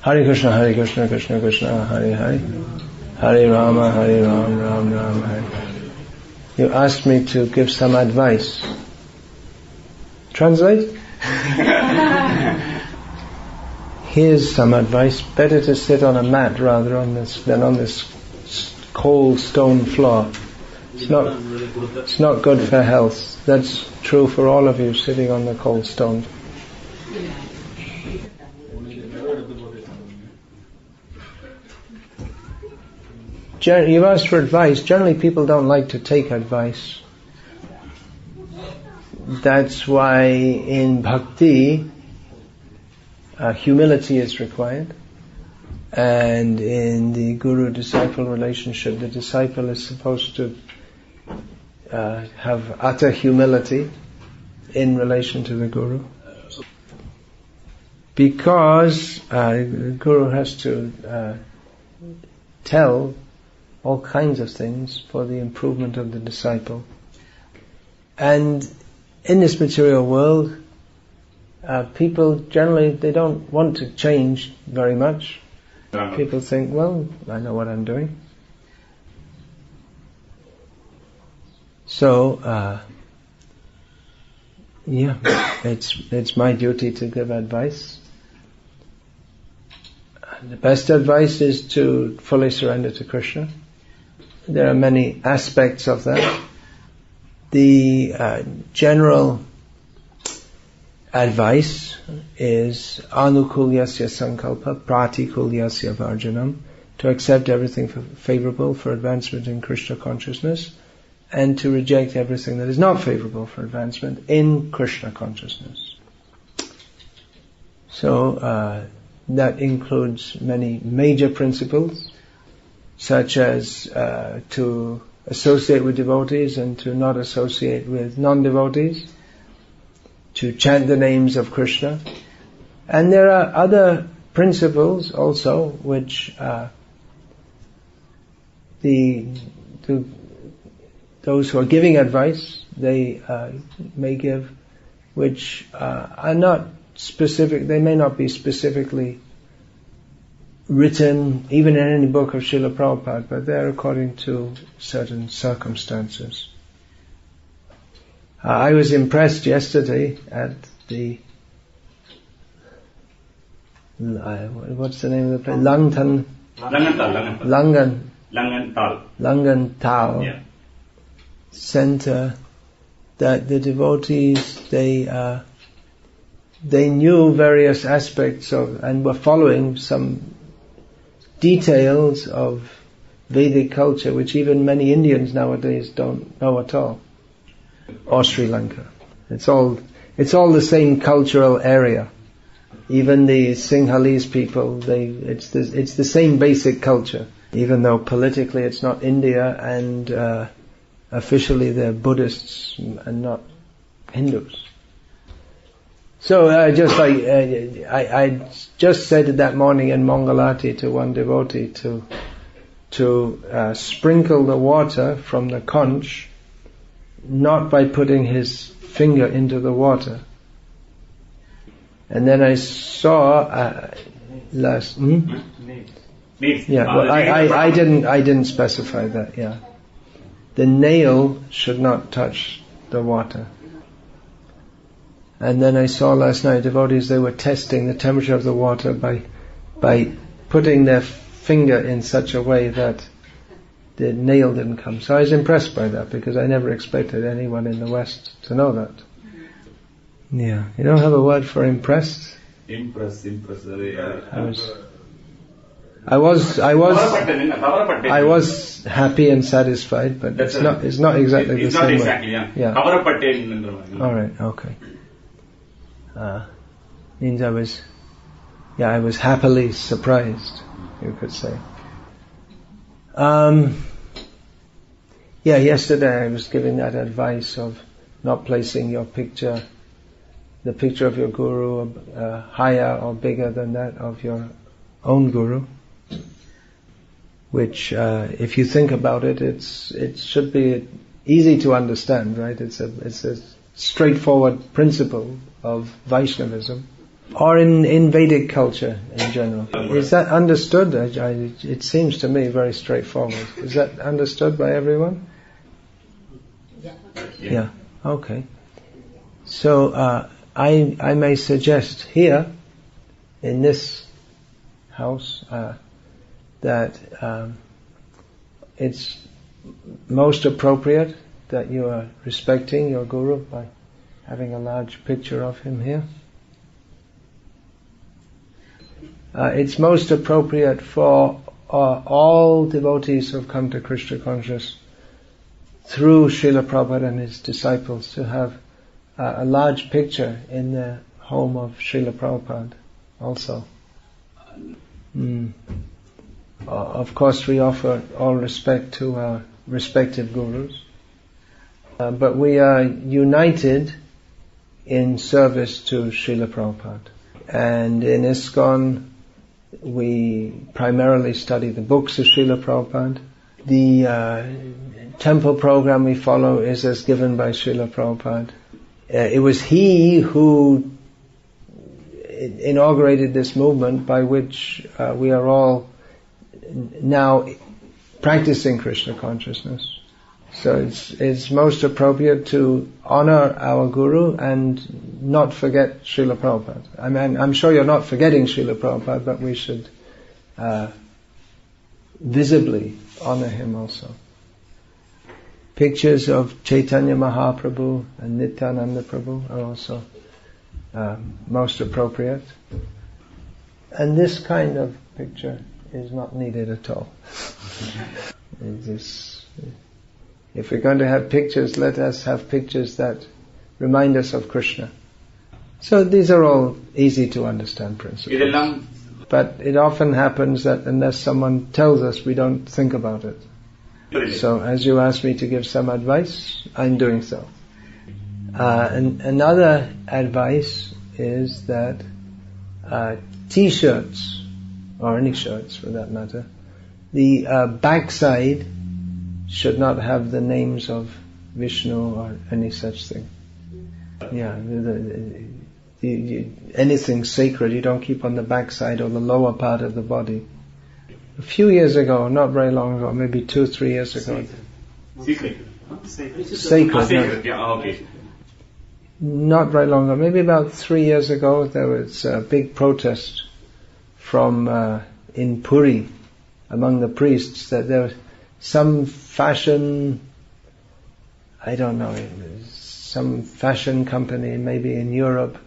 Hare Krishna, Krishna Krishna, Hare Hare, Hare Rama, Ram Ram, Hare Hare. You asked me to give some advice. Translate? Here's some advice. Better to sit on a mat rather than on this cold stone floor. It's not good for health. That's true for all of you sitting on the cold stone. You've asked for advice. Generally people don't like to take advice. That's why in Bhakti humility is required, and in the guru-disciple relationship the disciple is supposed to have utter humility in relation to the guru, because the guru has to tell all kinds of things for the improvement of the disciple. And in this material world, people generally, they don't want to change very much. People think, well, I know what I'm doing. So, it's my duty to give advice. The best advice is to fully surrender to Krishna. There are many aspects of that. The general advice is anukulyasya sankalpa pratikulyasya varjanam, to accept everything favorable for advancement in Krishna consciousness, and to reject everything that is not favorable for advancement in Krishna consciousness. So that includes many major principles, such as to associate with devotees and to not associate with non-devotees, to chant the names of Krishna. And there are other principles also which those who are giving advice, they may give, which are not specific, they may not be specifically written even in any book of Srila Prabhupada, but they are according to certain circumstances. I was impressed yesterday at the what's the name of the place? Langenthal yeah. Center, that the devotees, they knew various aspects of, and were following some details of Vedic culture, which even many Indians nowadays don't know at all, or Sri Lanka. It's all the same cultural area. Even the Sinhalese people, it's the same basic culture, even though politically it's not India, and officially they're Buddhists and not Hindus. So I just said it that morning in Mangalati to one devotee to sprinkle the water from the conch, not by putting his finger into the water. And then I saw I didn't specify that. Yeah, the nail should not touch the water. And then I saw last night devotees, they were testing the temperature of the water by putting their finger in such a way that the nail didn't come. So I was impressed by that, because I never expected anyone in the West to know that. Yeah. You don't have a word for impressed? Impressed. I was happy and satisfied, but it's not exactly the same. It's not exactly, yeah. All right, okay. Means I was happily surprised, you could say. Yesterday I was giving that advice of not placing the picture of your guru higher or bigger than that of your own guru, which if you think about it, it should be easy to understand, right? It's a straightforward principle of Vaishnavism. or in Vedic culture in general. Is that understood? It seems to me very straightforward. Is that understood by everyone? Yeah. Okay. So I may suggest here in this house that it's most appropriate that you are respecting your Guru by having a large picture of him here. It's most appropriate for all devotees who have come to Krishna consciousness through Srila Prabhupada and his disciples to have a large picture in the home of Srila Prabhupada also. Of course we offer all respect to our respective gurus, but we are united in service to Srila Prabhupada. And in ISKCON we primarily study the books of Srila Prabhupada. The temple program we follow is as given by Srila Prabhupada. It was he who inaugurated this movement by which we are all now practicing Krishna consciousness. So it's most appropriate to honor our Guru and not forget Srila Prabhupada. I mean, I'm sure you're not forgetting Srila Prabhupada, but we should visibly honor him also. Pictures of Chaitanya Mahaprabhu and Nityananda Prabhu are also most appropriate. And this kind of picture is not needed at all. If we're going to have pictures, let us have pictures that remind us of Krishna. So these are all easy to understand principles. But it often happens that unless someone tells us, we don't think about it. So as you asked me to give some advice, I'm doing so. And another advice is that T-shirts, or any shirts for that matter, the backside should not have the names of Vishnu or any such thing. Yeah, anything sacred you don't keep on the backside or the lower part of the body. A few years ago, not very long ago, maybe 2-3 years ago. Sacred. Not very long ago, maybe about 3 years ago, there was a big protest from in Puri among the priests that there was some fashion, I don't know, some fashion company maybe in Europe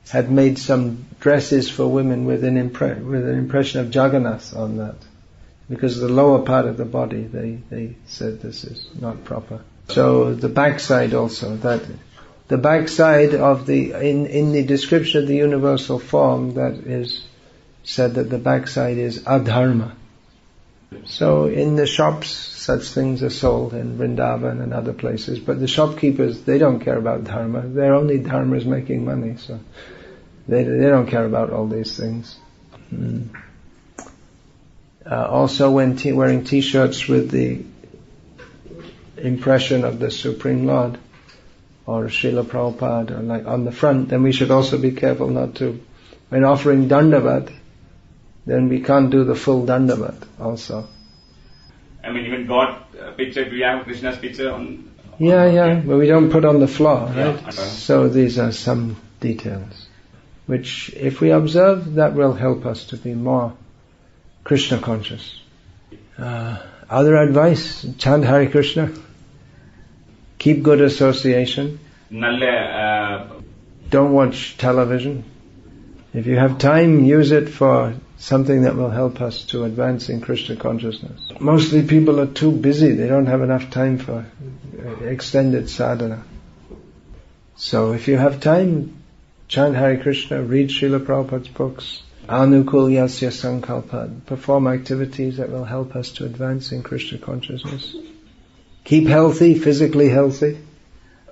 had made some dresses for women with an impression of Jagannath on that. Because the lower part of the body, they said this is not proper. So the backside also, that the backside of in the description of the universal form, that is said that the backside is adharma. So in the shops, such things are sold in Vrindavan and other places, but the shopkeepers, they don't care about dharma. Their only dharma is making money, so they don't care about all these things. Also when wearing t-shirts with the impression of the Supreme Lord or Srila Prabhupada or like on the front, then we should also be careful not to, when offering dandavat, then we can't do the full dandavat also. I mean, even God picture, do you have Krishna's picture on? Yeah, but we don't put on the floor, right? Yeah. So these are some details, which if we observe, that will help us to be more Krishna conscious. Other advice, chant Hare Krishna, keep good association, don't watch television. If you have time, use it for something that will help us to advance in Krishna consciousness. Mostly people are too busy, they don't have enough time for extended sadhana. So if you have time, chant Hare Krishna, read Srila Prabhupada's books, Anukul Yasya Sankalpa, perform activities that will help us to advance in Krishna consciousness. Keep healthy, physically healthy.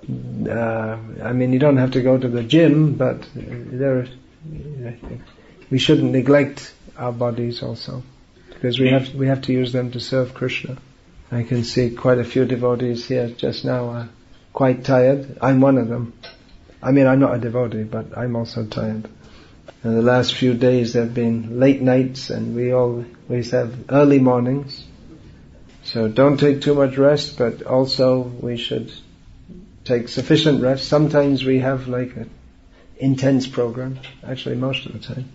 I mean, you don't have to go to the gym, but we shouldn't neglect our bodies also, because we have to use them to serve Krishna. I can see quite a few devotees here just now are quite tired. I'm one of them. I mean, I'm not a devotee, but I'm also tired. And the last few days there have been late nights, and we always have early mornings. So don't take too much rest, but also we should take sufficient rest. Sometimes we have like an intense program, actually most of the time.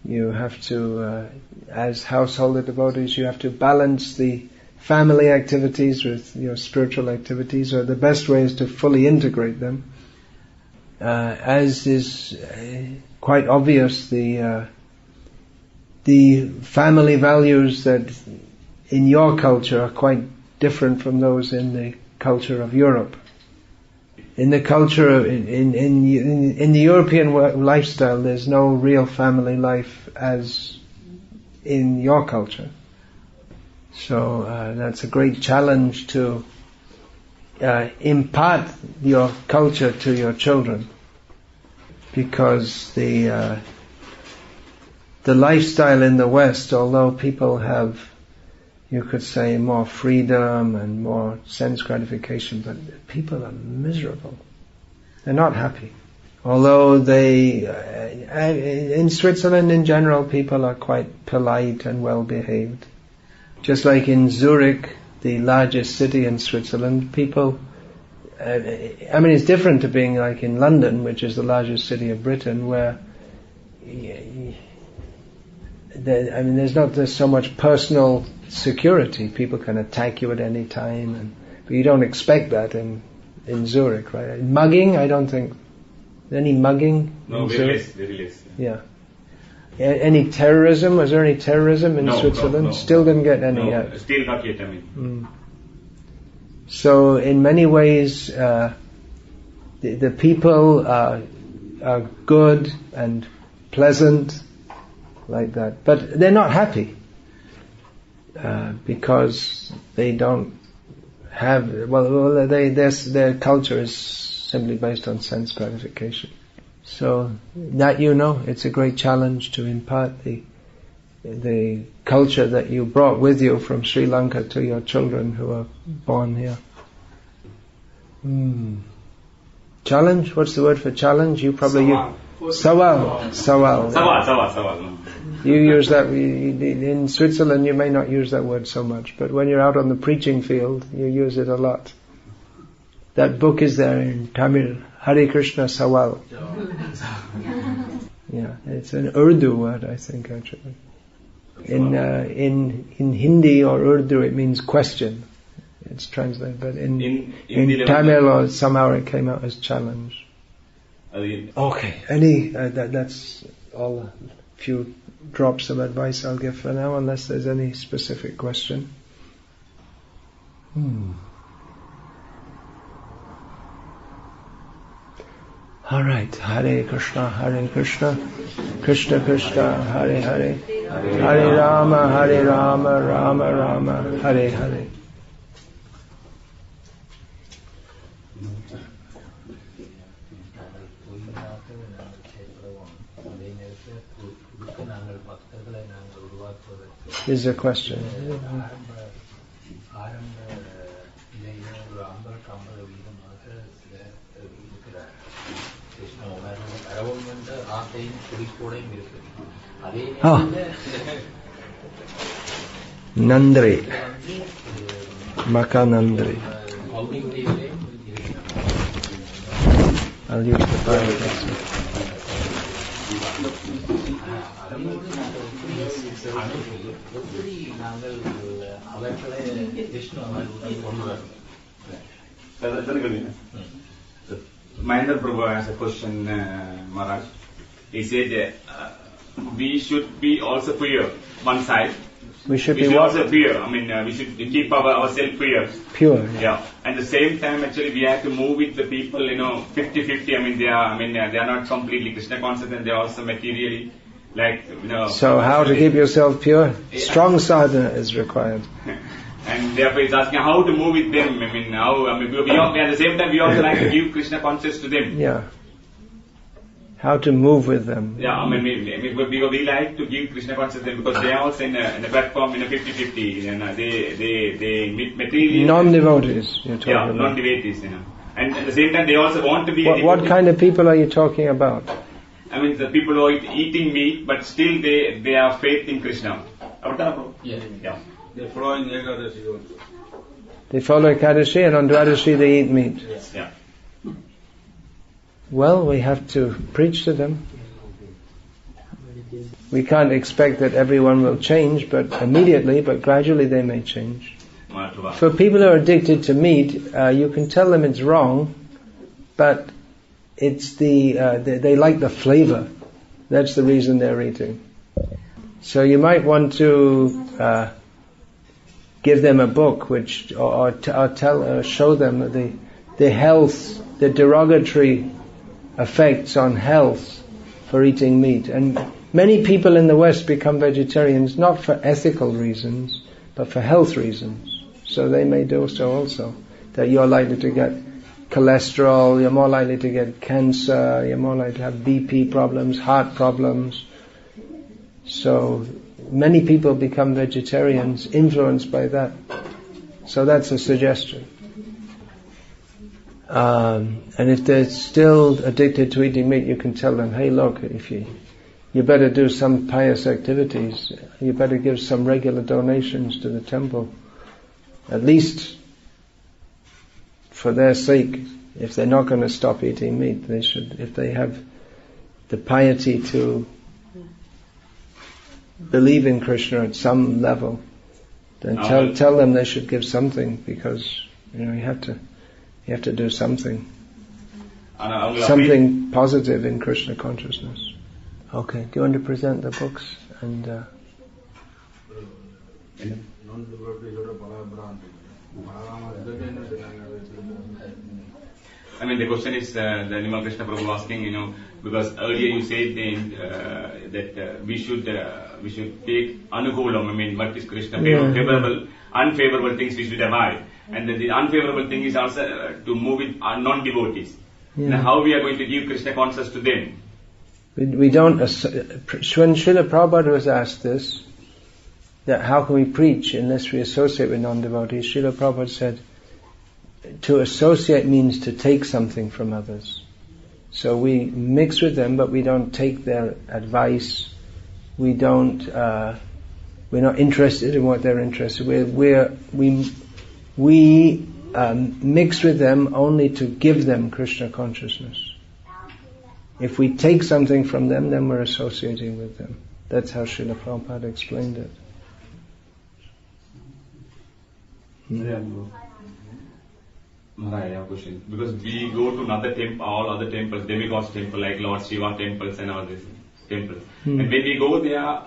You have to, as householder devotees, you have to balance the family activities with your spiritual activities, or the best way is to fully integrate them. As is quite obvious, the family values that in your culture are quite different from those in the culture of Europe. In the culture, in the European lifestyle, there's no real family life as in your culture. So that's a great challenge to impart your culture to your children, because the lifestyle in the West, although people have, you could say, more freedom and more sense gratification, but people are miserable. They're not happy. Although in Switzerland in general, people are quite polite and well behaved. Just like in Zurich, the largest city in Switzerland, people, it's different to being like in London, which is the largest city of Britain, where there's so much personal security. People can attack you at any time, but you don't expect that in Zurich, right? Mugging, I don't think. Any mugging? No, very less. Yeah. Any terrorism? Was there any terrorism in Switzerland? No. Still didn't get any yet. Still not yet, So in many ways, the people are good and pleasant, like that. But they're not happy, because they don't have, their culture is simply based on sense gratification. So that it's a great challenge to impart the culture that you brought with you from Sri Lanka to your children who are born here. Challenge? What's the word for challenge? You probably Sawal. You use that, in Switzerland you may not use that word so much, but when you're out on the preaching field, you use it a lot. That book is there in Tamil, Hare Krishna Sawal. Yeah, it's an Urdu word, I think, actually. In Hindi or Urdu it means question. It's translated, but in Tamil or somehow it came out as challenge. Okay, that's all a few drops of advice I'll give for now, unless there's any specific question. Alright, Hare Krishna, Krishna Krishna, Hare Hare, Hare Rama, Rama Rama, Hare Hare. Is there a question? Nandri. Maka Nandri. I'll use the Bible. Mahendra Prabhu has a question, Maharaj. He said we should be also pure, one side. We should be also pure. We should keep ourselves pure. Pure. Yeah. At the same time, actually, we have to move with the people, 50-50. They are not completely Krishna conscious, and they are also materially, So how to keep yourself pure? Strong sadhana is required. And therefore it's asking how to move with them. At the same time we also like to give Krishna consciousness to them. Yeah. How to move with them. Yeah, we like to give Krishna consciousness to them because they are also in a platform 50-50. And they meet materially. Non-devotees, you're talking about. Non-devotees, And at the same time they also want to be... What kind of people are you talking about? I mean, the people who are eating meat, but still they have faith in Krishna. Yeah. They follow in Ekadashi also. They follow Ekadashi, and on Dwadashi they eat meat. Yes. Yeah. Well, we have to preach to them. We can't expect that everyone will change, but immediately, but gradually they may change. For people who are addicted to meat, you can tell them it's wrong, but it's they like the flavor. That's the reason they're eating. So you might want to give them a book, which or show them the health, the derogatory effects on health for eating meat. And many people in the West become vegetarians not for ethical reasons, but for health reasons. So they may do so also. That you're likely to get cholesterol, you're more likely to get cancer, you're more likely to have BP problems, heart problems. So many people become vegetarians influenced by that. So that's a suggestion. And if they're still addicted to eating meat, you can tell them, hey look, if you better do some pious activities, you better give some regular donations to the temple. At least for their sake, if they're not going to stop eating meat, they should, if they have the piety to believe in Krishna at some level, then tell them they should give something, because you have to do something positive in Krishna consciousness. Okay, do you want to present the books and? I mean, the question is the Animal Krishna Prabhu asking, because earlier you said that we should take anukulam. I mean, what is Krishna? Favorable, unfavorable things we should avoid, and then the unfavorable thing is also to move with non-devotees. Yeah. Now, how we are going to give Krishna consciousness to them? We don't. When Srila Prabhupada was asked this, that how can we preach unless we associate with non-devotees, Srila Prabhupada said, to associate means to take something from others. So we mix with them, but we don't take their advice. We don't. We're not interested in what they're interested. We mix with them only to give them Krishna consciousness. If we take something from them, then we're associating with them. That's how Srila Prabhupada explained it. Maharaj, I have a question. Because we go to another temple, all other temples, demigods temple like Lord Shiva temples and all these temples. And when we go there,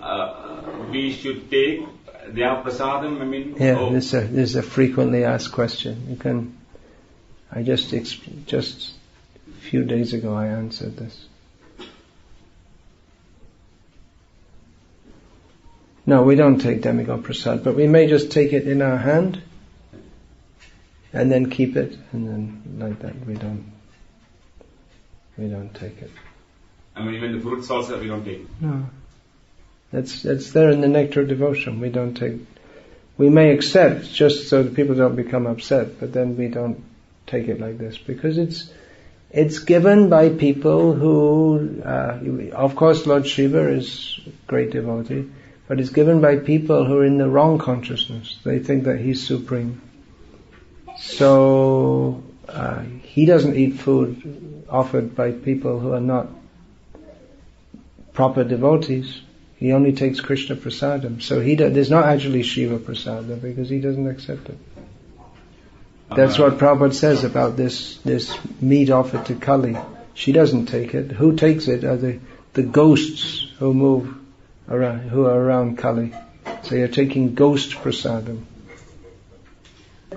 we should take their prasadam. I mean, this is a frequently asked question. You can. I just a few days ago I answered this. No, we don't take demigod prasad, but we may just take it in our hand and then keep it, and then like that we don't take it. I mean, even the fruits also we don't take. No, that's there in the nectar of devotion. We don't take. We may accept just so that people don't become upset, but then we don't take it like this, because it's given by people who, of course, Lord Shiva is a great devotee, but it's given by people who are in the wrong consciousness. They think that he's supreme. So he doesn't eat food offered by people who are not proper devotees. He only takes Krishna prasadam. So there's not actually Shiva prasadam, because he doesn't accept it. That's what Prabhupada says about this meat offered to Kali. She doesn't take it. Who takes it are the ghosts who move around, who are around Kali. So you're taking ghost prasadam.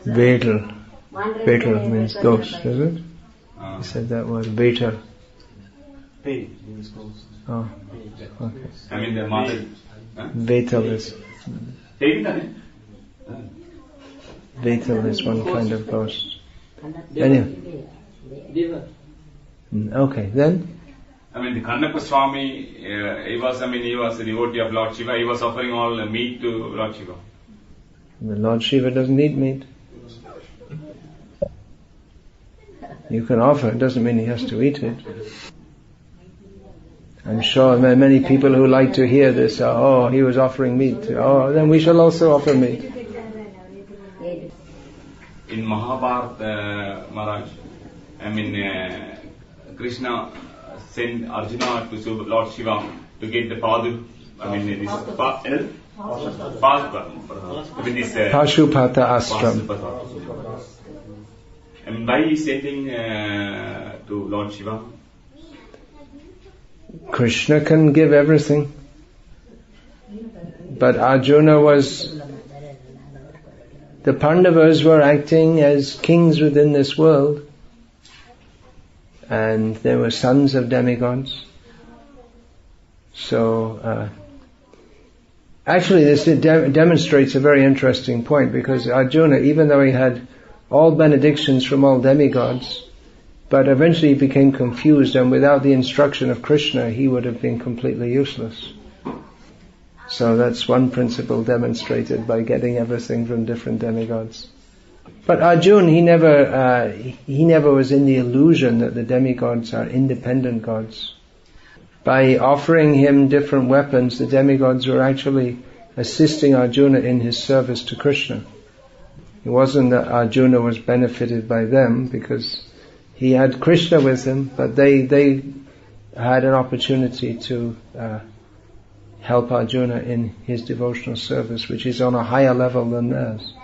Vetal. Vetal means ghost, is it? He said that word, Vetal. Means ghost. Oh, okay. I mean, the mother. Vetal is. Vetal is one kind of ghost. Anyway. Okay, then? I mean, the Kannapa Swami, he was a devotee of Lord Shiva. He was offering all the meat to Lord Shiva. The Lord Shiva doesn't eat meat. You can offer, it doesn't mean he has to eat it. I'm sure there are many people who like to hear this. Oh, he was offering meat. Oh, then we shall also offer meat. In Mahabharata, Maharaj, Krishna sent Arjuna to Lord Shiva to get the Pashupata Astram. And why he sending to Lord Shiva? Krishna can give everything. But Arjuna the Pandavas were acting as kings within this world. And they were sons of demigods. So, actually this demonstrates a very interesting point, because Arjuna, even though he had all benedictions from all demigods, but eventually he became confused, and without the instruction of Krishna he would have been completely useless. So that's one principle demonstrated by getting everything from different demigods. But Arjuna, he never was in the illusion that the demigods are independent gods. By offering him different weapons, the demigods were actually assisting Arjuna in his service to Krishna. It wasn't that Arjuna was benefited by them, because he had Krishna with him, but they had an opportunity to help Arjuna in his devotional service, which is on a higher level than theirs.